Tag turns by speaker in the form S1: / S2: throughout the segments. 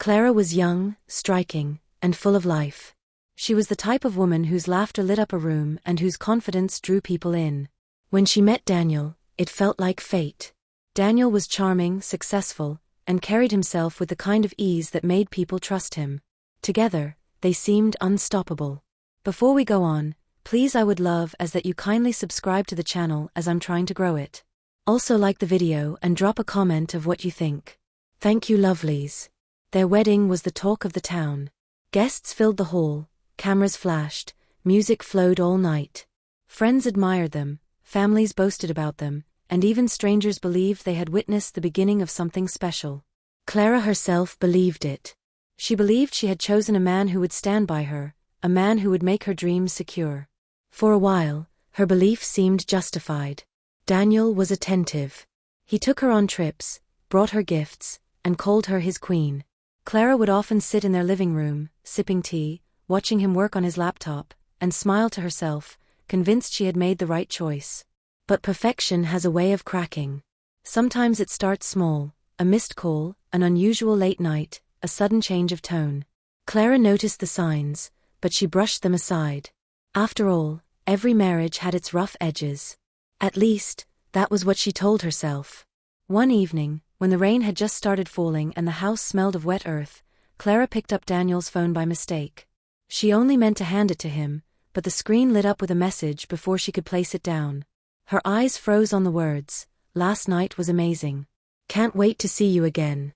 S1: Clara was young, striking, and full of life. She was the type of woman whose laughter lit up a room and whose confidence drew people in. When she met Daniel, it felt like fate. Daniel was charming, successful, and carried himself with the kind of ease that made people trust him. Together, they seemed unstoppable. Before we go on, please, I would love that you kindly subscribe to the channel as I'm trying to grow it. Also like the video and drop a comment of what you think. Thank you, lovelies. Their wedding was the talk of the town. Guests filled the hall, cameras flashed, music flowed all night. Friends admired them, families boasted about them, and even strangers believed they had witnessed the beginning of something special. Clara herself believed it. She believed she had chosen a man who would stand by her, a man who would make her dreams secure. For a while, her belief seemed justified. Daniel was attentive. He took her on trips, brought her gifts, and called her his queen. Clara would often sit in their living room, sipping tea, watching him work on his laptop, and smile to herself, convinced she had made the right choice. But perfection has a way of cracking. Sometimes it starts small, a missed call, an unusual late night, a sudden change of tone. Clara noticed the signs, but she brushed them aside. After all, every marriage had its rough edges. At least, that was what she told herself. One evening, when the rain had just started falling and the house smelled of wet earth, Clara picked up Daniel's phone by mistake. She only meant to hand it to him, but the screen lit up with a message before she could place it down. Her eyes froze on the words, "Last night was amazing. Can't wait to see you again."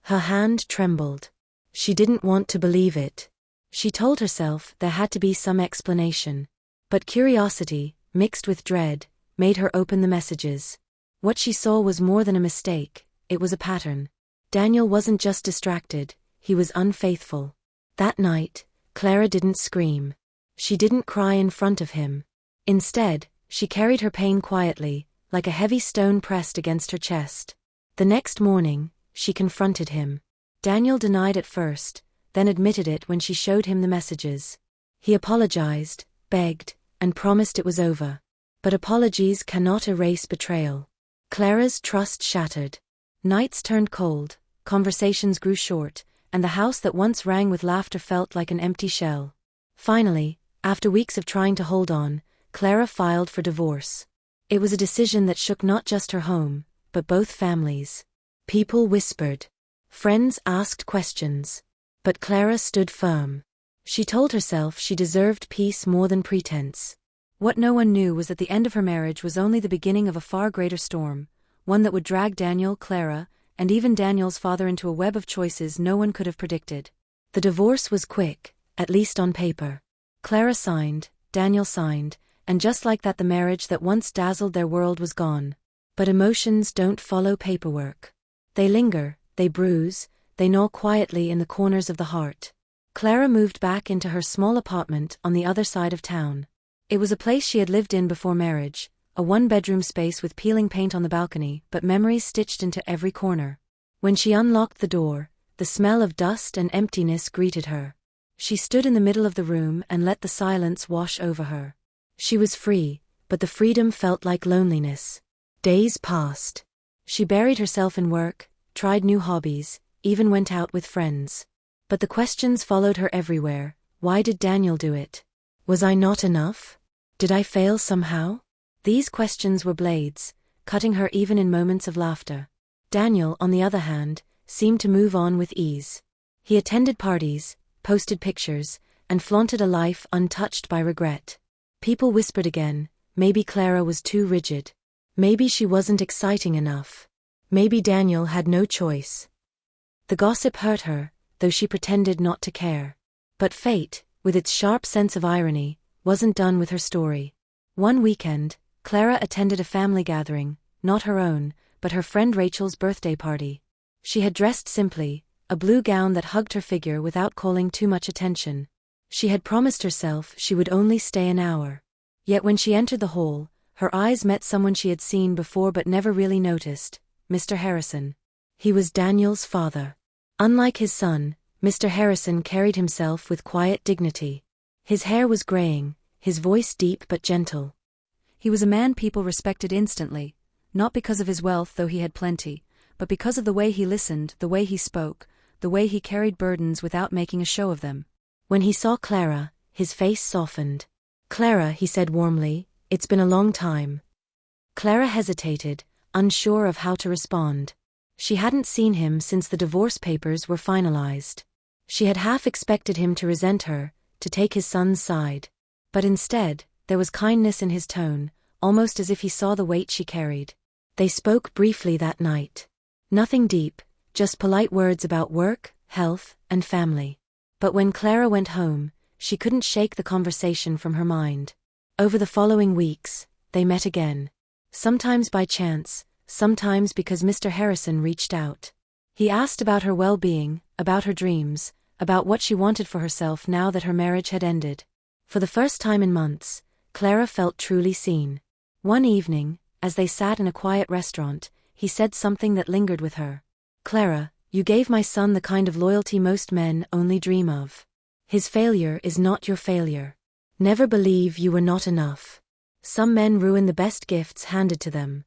S1: Her hand trembled. She didn't want to believe it. She told herself there had to be some explanation. But curiosity, mixed with dread, made her open the messages. What she saw was more than a mistake, it was a pattern. Daniel wasn't just distracted, he was unfaithful. That night, Clara didn't scream. She didn't cry in front of him. Instead, she carried her pain quietly, like a heavy stone pressed against her chest. The next morning, she confronted him. Daniel denied at first, then admitted it when she showed him the messages. He apologized, begged, and promised it was over. But apologies cannot erase betrayal. Clara's trust shattered. Nights turned cold, conversations grew short, and the house that once rang with laughter felt like an empty shell. Finally, after weeks of trying to hold on, Clara filed for divorce. It was a decision that shook not just her home, but both families. People whispered. Friends asked questions. But Clara stood firm. She told herself she deserved peace more than pretense. What no one knew was that the end of her marriage was only the beginning of a far greater storm, one that would drag Daniel, Clara, and even Daniel's father into a web of choices no one could have predicted. The divorce was quick, at least on paper. Clara signed, Daniel signed, and just like that the marriage that once dazzled their world was gone. But emotions don't follow paperwork. They linger, they bruise, they gnaw quietly in the corners of the heart. Clara moved back into her small apartment on the other side of town. It was a place she had lived in before marriage, a one-bedroom space with peeling paint on the balcony but memories stitched into every corner. When she unlocked the door, the smell of dust and emptiness greeted her. She stood in the middle of the room and let the silence wash over her. She was free, but the freedom felt like loneliness. Days passed. She buried herself in work, tried new hobbies, even went out with friends. But the questions followed her everywhere. Why did Daniel do it? Was I not enough? Did I fail somehow? These questions were blades, cutting her even in moments of laughter. Daniel, on the other hand, seemed to move on with ease. He attended parties, posted pictures, and flaunted a life untouched by regret. People whispered again, maybe Clara was too rigid. Maybe she wasn't exciting enough. Maybe Daniel had no choice. The gossip hurt her, though she pretended not to care. But fate, with its sharp sense of irony, wasn't done with her story. One weekend, Clara attended a family gathering, not her own, but her friend Rachel's birthday party. She had dressed simply, a blue gown that hugged her figure without calling too much attention. She had promised herself she would only stay an hour. Yet when she entered the hall, her eyes met someone she had seen before but never really noticed, Mr. Harrison. He was Daniel's father. Unlike his son, Mr. Harrison carried himself with quiet dignity. His hair was graying, his voice deep but gentle. He was a man people respected instantly, not because of his wealth though he had plenty, but because of the way he listened, the way he spoke, the way he carried burdens without making a show of them. When he saw Clara, his face softened. "Clara," he said warmly, "it's been a long time." Clara hesitated, unsure of how to respond. She hadn't seen him since the divorce papers were finalized. She had half expected him to resent her, to take his son's side. But instead, there was kindness in his tone, almost as if he saw the weight she carried. They spoke briefly that night. Nothing deep, just polite words about work, health, and family. But when Clara went home, she couldn't shake the conversation from her mind. Over the following weeks, they met again. Sometimes by chance, sometimes because Mr. Harrison reached out. He asked about her well-being, about her dreams, about what she wanted for herself now that her marriage had ended. For the first time in months, Clara felt truly seen. One evening, as they sat in a quiet restaurant, he said something that lingered with her. "Clara, you gave my son the kind of loyalty most men only dream of. His failure is not your failure. Never believe you were not enough. Some men ruin the best gifts handed to them."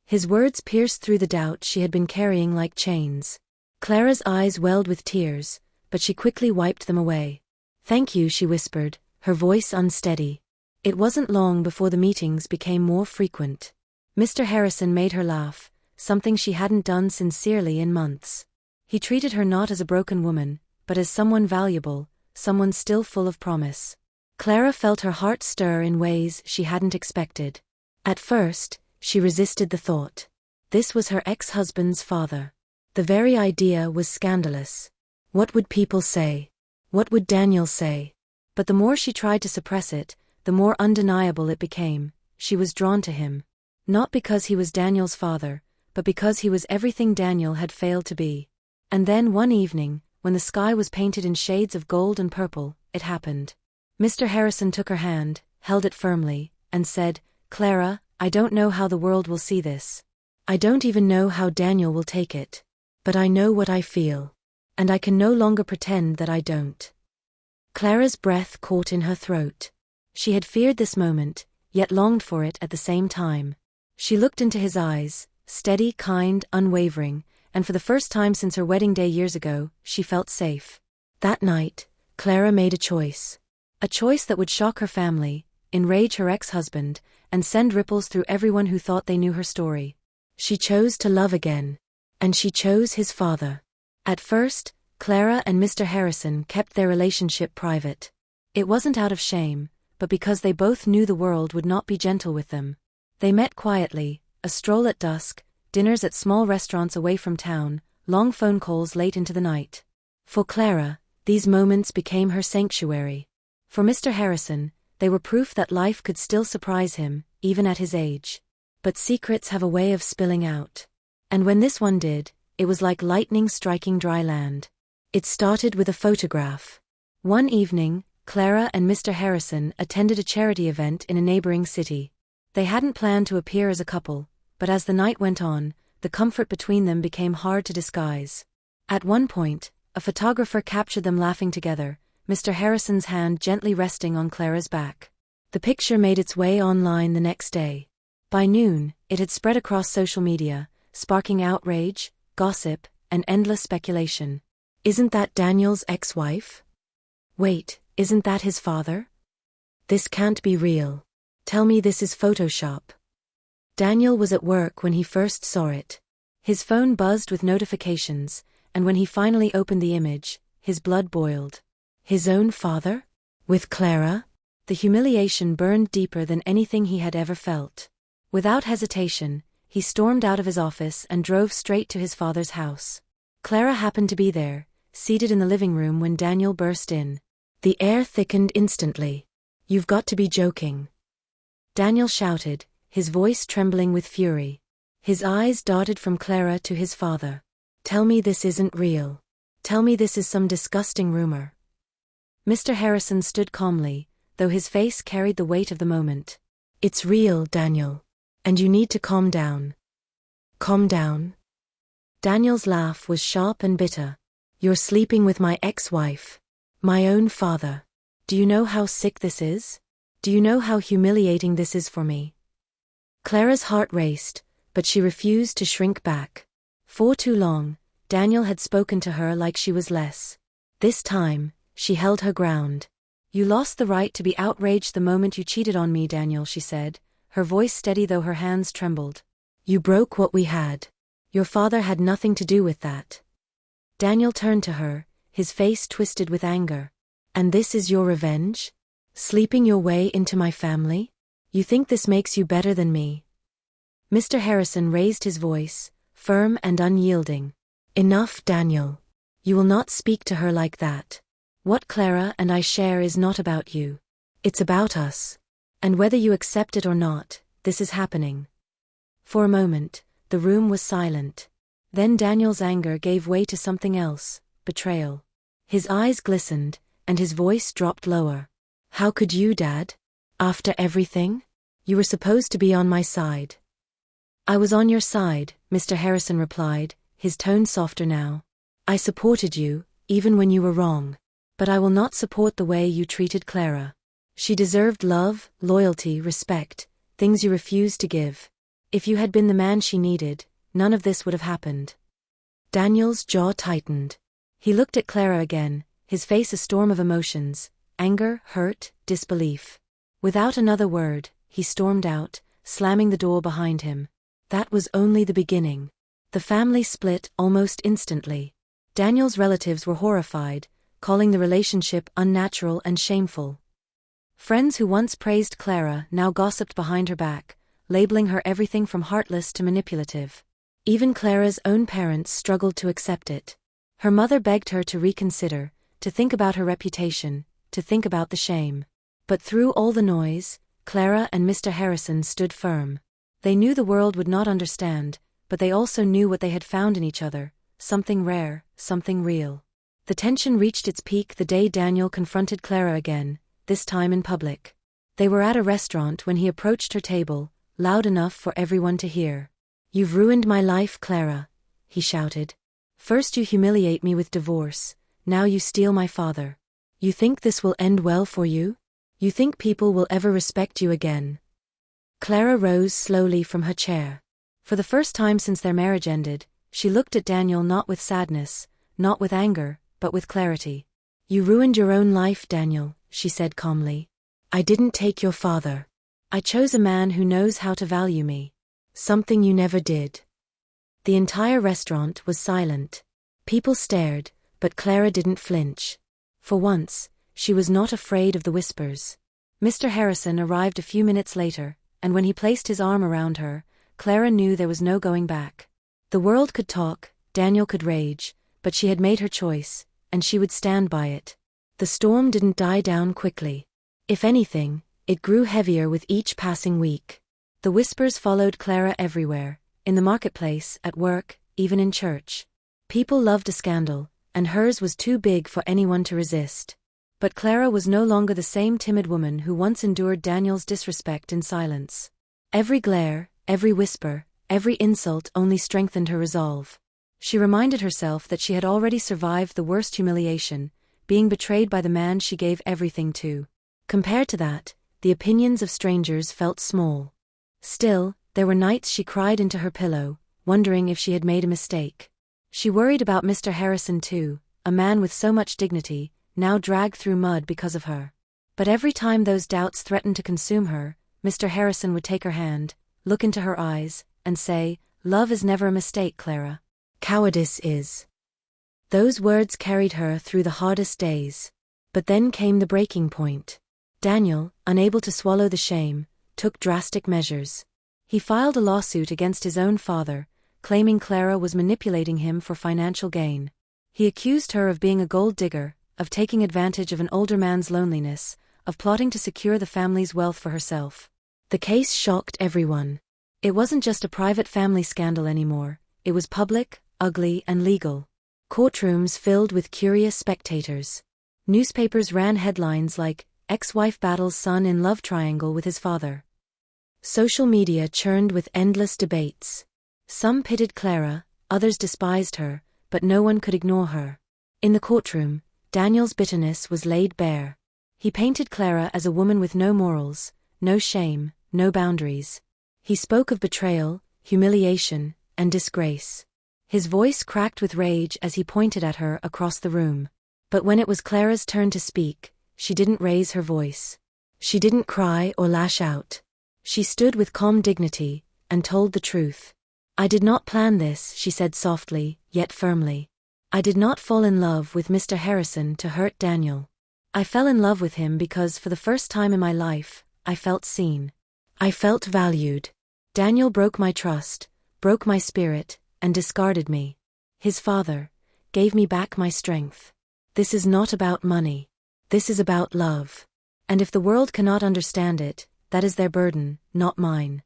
S1: His words pierced through the doubt she had been carrying like chains. Clara's eyes welled with tears, but she quickly wiped them away. "Thank you," she whispered, her voice unsteady. It wasn't long before the meetings became more frequent. Mr. Harrison made her laugh, something she hadn't done sincerely in months. He treated her not as a broken woman, but as someone valuable, someone still full of promise. Clara felt her heart stir in ways she hadn't expected. At first, she resisted the thought. This was her ex-husband's father. The very idea was scandalous. What would people say? What would Daniel say? But the more she tried to suppress it, the more undeniable it became. She was drawn to him. Not because he was Daniel's father, but because he was everything Daniel had failed to be. And then one evening, when the sky was painted in shades of gold and purple, it happened. Mr. Harrison took her hand, held it firmly, and said, "Clara, I don't know how the world will see this. I don't even know how Daniel will take it. But I know what I feel. And I can no longer pretend that I don't." Clara's breath caught in her throat. She had feared this moment, yet longed for it at the same time. She looked into his eyes, steady, kind, unwavering, and for the first time since her wedding day years ago, she felt safe. That night, Clara made a choice. A choice that would shock her family, enrage her ex-husband, and send ripples through everyone who thought they knew her story. She chose to love again. And she chose his father. At first, Clara and Mr. Harrison kept their relationship private. It wasn't out of shame, but because they both knew the world would not be gentle with them. They met quietly, a stroll at dusk, dinners at small restaurants away from town, long phone calls late into the night. For Clara, these moments became her sanctuary. For Mr. Harrison, they were proof that life could still surprise him, even at his age. But secrets have a way of spilling out. And when this one did, it was like lightning striking dry land. It started with a photograph. One evening, Clara and Mr. Harrison attended a charity event in a neighboring city. They hadn't planned to appear as a couple, but as the night went on, the comfort between them became hard to disguise. At one point, a photographer captured them laughing together, Mr. Harrison's hand gently resting on Clara's back. The picture made its way online the next day. By noon, it had spread across social media, sparking outrage, gossip, and endless speculation. Isn't that Daniel's ex-wife? Wait, isn't that his father? This can't be real. Tell me this is Photoshop. Daniel was at work when he first saw it. His phone buzzed with notifications, and when he finally opened the image, his blood boiled. His own father? With Clara? The humiliation burned deeper than anything he had ever felt. Without hesitation, he stormed out of his office and drove straight to his father's house. Clara happened to be there, seated in the living room when Daniel burst in. The air thickened instantly. "You've got to be joking." Daniel shouted, his voice trembling with fury. His eyes darted from Clara to his father. "Tell me this isn't real. Tell me this is some disgusting rumor." Mr. Harrison stood calmly, though his face carried the weight of the moment. "It's real, Daniel. And you need to calm down." "Calm down?" Daniel's laugh was sharp and bitter. "You're sleeping with my ex-wife. My own father. Do you know how sick this is? Do you know how humiliating this is for me?" Clara's heart raced, but she refused to shrink back. For too long, Daniel had spoken to her like she was less. This time, she held her ground. "You lost the right to be outraged the moment you cheated on me, Daniel," she said, her voice steady though her hands trembled. "You broke what we had. Your father had nothing to do with that." Daniel turned to her, his face twisted with anger. "And this is your revenge? Sleeping your way into my family? You think this makes you better than me?" Mr. Harrison raised his voice, firm and unyielding. "Enough, Daniel. You will not speak to her like that. What Clara and I share is not about you. It's about us. And whether you accept it or not, this is happening." For a moment, the room was silent. Then Daniel's anger gave way to something else, betrayal. His eyes glistened, and his voice dropped lower. "How could you, Dad? After everything? You were supposed to be on my side." "I was on your side," Mr. Harrison replied, his tone softer now. "I supported you, even when you were wrong. But I will not support the way you treated Clara. She deserved love, loyalty, respect, things you refused to give. If you had been the man she needed, none of this would have happened." Daniel's jaw tightened. He looked at Clara again, his face a storm of emotions, anger, hurt, disbelief. Without another word, he stormed out, slamming the door behind him. That was only the beginning. The family split almost instantly. Daniel's relatives were horrified, calling the relationship unnatural and shameful. Friends who once praised Clara now gossiped behind her back, labeling her everything from heartless to manipulative. Even Clara's own parents struggled to accept it. Her mother begged her to reconsider, to think about her reputation, to think about the shame. But through all the noise, Clara and Mr. Harrison stood firm. They knew the world would not understand, but they also knew what they had found in each other, something rare, something real. The tension reached its peak the day Daniel confronted Clara again, this time in public. They were at a restaurant when he approached her table, loud enough for everyone to hear. "You've ruined my life, Clara," he shouted. "First you humiliate me with divorce, now you steal my father. You think this will end well for you? You think people will ever respect you again?" Clara rose slowly from her chair. For the first time since their marriage ended, she looked at Daniel not with sadness, not with anger, but with clarity. "You ruined your own life, Daniel," she said calmly. "I didn't take your father. I chose a man who knows how to value me. Something you never did." The entire restaurant was silent. People stared, but Clara didn't flinch. For once, she was not afraid of the whispers. Mr. Harrison arrived a few minutes later, and when he placed his arm around her, Clara knew there was no going back. The world could talk, Daniel could rage, but she had made her choice, and she would stand by it. The storm didn't die down quickly. If anything, it grew heavier with each passing week. The whispers followed Clara everywhere, in the marketplace, at work, even in church. People loved a scandal, and hers was too big for anyone to resist. But Clara was no longer the same timid woman who once endured Daniel's disrespect in silence. Every glare, every whisper, every insult only strengthened her resolve. She reminded herself that she had already survived the worst humiliation, being betrayed by the man she gave everything to. Compared to that, the opinions of strangers felt small. Still, there were nights she cried into her pillow, wondering if she had made a mistake. She worried about Mr. Harrison too, a man with so much dignity, now dragged through mud because of her. But every time those doubts threatened to consume her, Mr. Harrison would take her hand, look into her eyes, and say, "Love is never a mistake, Clara. Cowardice is." Those words carried her through the hardest days. But then came the breaking point. Daniel, unable to swallow the shame, took drastic measures. He filed a lawsuit against his own father, claiming Clara was manipulating him for financial gain. He accused her of being a gold digger, of taking advantage of an older man's loneliness, of plotting to secure the family's wealth for herself. The case shocked everyone. It wasn't just a private family scandal anymore, it was public, ugly, and legal. Courtrooms filled with curious spectators. Newspapers ran headlines like, "Ex-wife battles son in love triangle with his father." Social media churned with endless debates. Some pitted Clara, others despised her, but no one could ignore her. In the courtroom, Daniel's bitterness was laid bare. He painted Clara as a woman with no morals, no shame, no boundaries. He spoke of betrayal, humiliation, and disgrace. His voice cracked with rage as he pointed at her across the room. But when it was Clara's turn to speak, she didn't raise her voice. She didn't cry or lash out. She stood with calm dignity, and told the truth. "I did not plan this," she said softly, yet firmly. "I did not fall in love with Mr. Harrison to hurt Daniel. I fell in love with him because for the first time in my life, I felt seen. I felt valued. Daniel broke my trust, broke my spirit, and discarded me. His father gave me back my strength. This is not about money. This is about love. And if the world cannot understand it, that is their burden, not mine."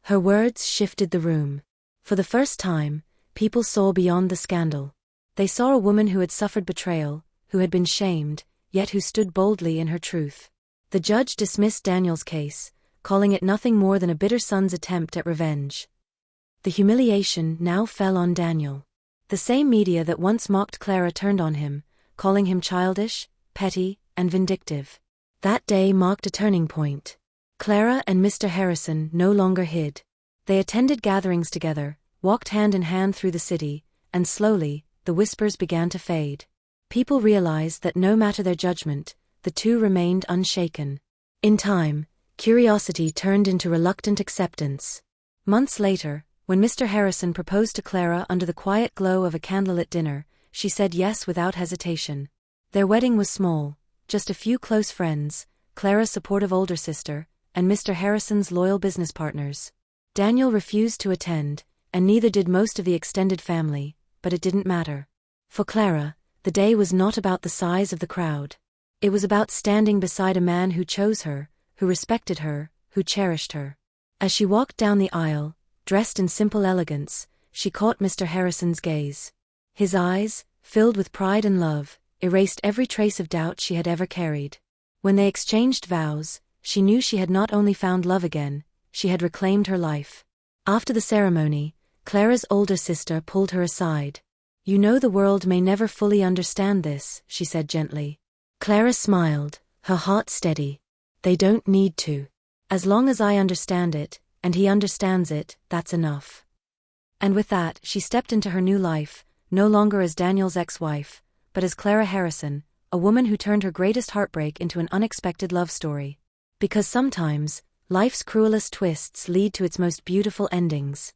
S1: Her words shifted the room. For the first time, people saw beyond the scandal. They saw a woman who had suffered betrayal, who had been shamed, yet who stood boldly in her truth. The judge dismissed Daniel's case, calling it nothing more than a bitter son's attempt at revenge. The humiliation now fell on Daniel. The same media that once mocked Clara turned on him, calling him childish, petty, and vindictive. That day marked a turning point. Clara and Mr. Harrison no longer hid. They attended gatherings together, walked hand in hand through the city, and slowly, the whispers began to fade. People realized that no matter their judgment, the two remained unshaken. In time, curiosity turned into reluctant acceptance. Months later, when Mr. Harrison proposed to Clara under the quiet glow of a candlelit dinner, she said yes without hesitation. Their wedding was small, just a few close friends, Clara's supportive older sister, and Mr. Harrison's loyal business partners. Daniel refused to attend, and neither did most of the extended family, but it didn't matter. For Clara, the day was not about the size of the crowd. It was about standing beside a man who chose her, who respected her, who cherished her. As she walked down the aisle, dressed in simple elegance, she caught Mr. Harrison's gaze. His eyes, filled with pride and love, erased every trace of doubt she had ever carried. When they exchanged vows, she knew she had not only found love again, she had reclaimed her life. After the ceremony, Clara's older sister pulled her aside. "You know the world may never fully understand this," she said gently. Clara smiled, her heart steady. "They don't need to. As long as I understand it, and he understands it, that's enough." And with that, she stepped into her new life, no longer as Daniel's ex-wife, but as Clara Harrison, a woman who turned her greatest heartbreak into an unexpected love story. Because sometimes, life's cruelest twists lead to its most beautiful endings.